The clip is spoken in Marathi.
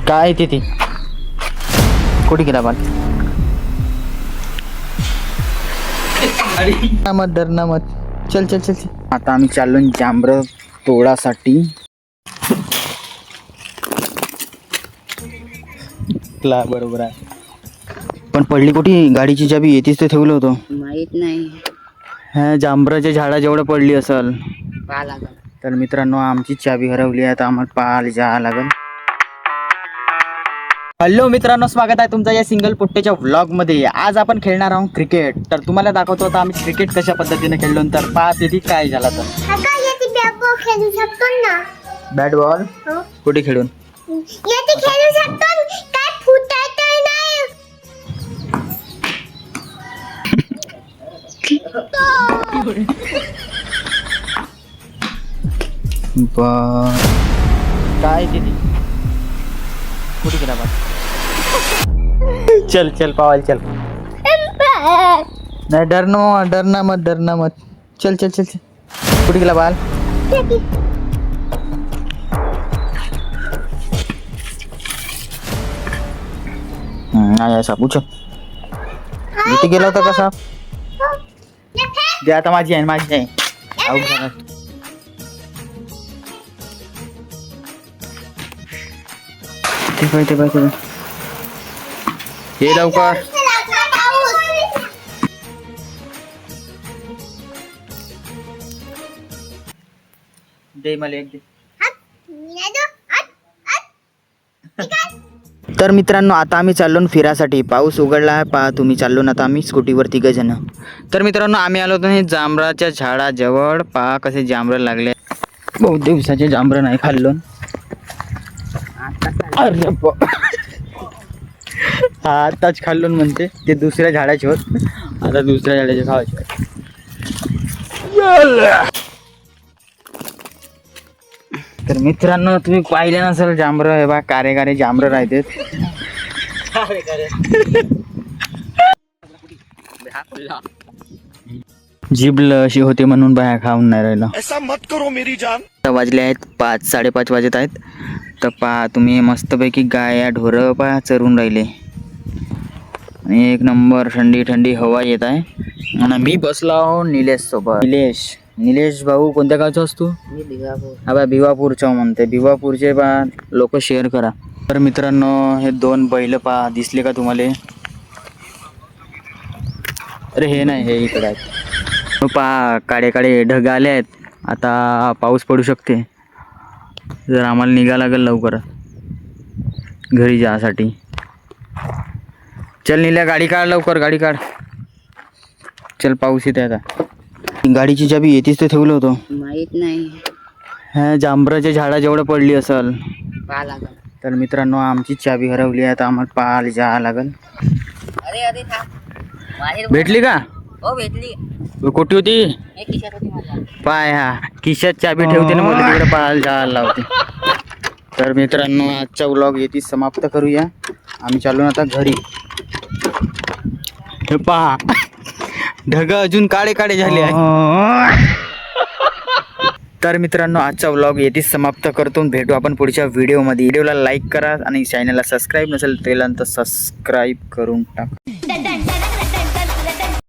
काय ते कुठे गेला बाल? नामत दर नामत. चल चल चल चल. आता आम्ही चाललो जांभळं तोडासाठी. ला बरोबर आहे. पण पडली कुठे? गाडीची चाबी येतीच तर ठेवलं होतं. माहित नाही. ह्या जांभळाच्या झाडा जेवढं पडली असेल. पहा लागल. तर मित्रांनो आमची चाबी हरवली आहे, आता आम्हाला पाहायला जावं लागेल. हॅलो मित्रांनो, स्वागत आहे तुमचं या सिंगल पुट्टेच्या व्लॉग मध्ये. आज आपण खेळणार आहोत क्रिकेट. तर तुम्हाला दाखवतो आता आम्ही क्रिकेट कशा पद्धतीने खेळलो. तर पहा तिथे काय झालं. तर खेळू शकतो ना. बॅट बॉल कुठे खेळून येते खेळू शकतो. काय फुटायचं नाही. काय तिथे कुठे गेला बा? चल चल पावाल चल. नाही डरना मत. चल चल चल चल. कुठे गेला बाल? नाही असा पूछ इथे गेला होता कसा? दे आता माझी आहे आऊट झाला. ते पाय हे लवकर दे मला एक दे. तर मित्रांनो आता आम्ही चाललो फिरासाठी. पाऊस उघडला आहे, पहा तुम्ही. चाललो ना आता आम्ही स्कूटीवर 3 जण. तर मित्रांनो आम्ही आलो होतो जांभळाच्या झाडाजवळ. पहा कसे जांभळं लागले. बहुत दिवसाचे जांभळं नाही खाल्लो. अरे आताच खाल्लो म्हणते. ते दुसऱ्या झाडाचे होत, आता दुसऱ्या झाडाचे खावायचे. तर मित्रांनो तुम्ही पाहिले नसेल जांभळं हे बा कारे जांभळं राहते. जीभ अशी होते म्हणून बाया खाऊन नाही राहिलं. ऐसा मत करो मेरी जान. वाजले आहेत 5-5:30 वाजत आहेत. तर पहा तुम्ही मस्तपैकी गाया ढोरं पहा चरून राहिले. आणि एक नंबर थंडी हवा येत आहे. आणि मी बसलो आहो निलेश सोबत. निलेश भाऊ कोणत्या गावचा असतो? हा बा भिवापूरचा म्हणते. भिवापूरचे बा लोक शेअर करा. तर मित्रांनो हे 2 बैल पहा दिसले का तुम्हाला? अरे हे नाही, हे इकडे आहेत. पहा काळे ढग आले आहेत. आता पाऊस पडू शकते. जर आम्हाला निघा लागेल लवकर घरी जासाठी. चल निल्या गाडी काढ लवकर, गाडी काढ. चल पाऊस येते आता. गाडीची चाबी येतीच तर ठेवलं होतं. माहित नाही. ह्या जांभळाच्या झाडा जेवढं पडली असेल. पहा लागल. तर मित्रांनो आमची चाबी हरवली आहे, आता आम्हाला पाहायला जावं लागेल. अरे थांब. भेटली का? हो भेटली. कुठे होती? एक खिशात होती माझ्या. पाय हा खिशात चाबी ठेवते ना, मला तिकडे पाहायला जायला लावते. तर मित्रांनो आजचा व्लॉग येथे समाप्त करूया. आम्ही चाललो आता घरी. हे पहा ढग अजून काळे झाले आहे. तर मित्रांनो आजचा व्लॉग येथेच समाप्त करतो. भेटू आपण पुढच्या व्हिडिओमध्ये. व्हिडिओला लाईक करा आणि चॅनलला सबस्क्राईब नसेल तर सबस्क्राईब करून टाका.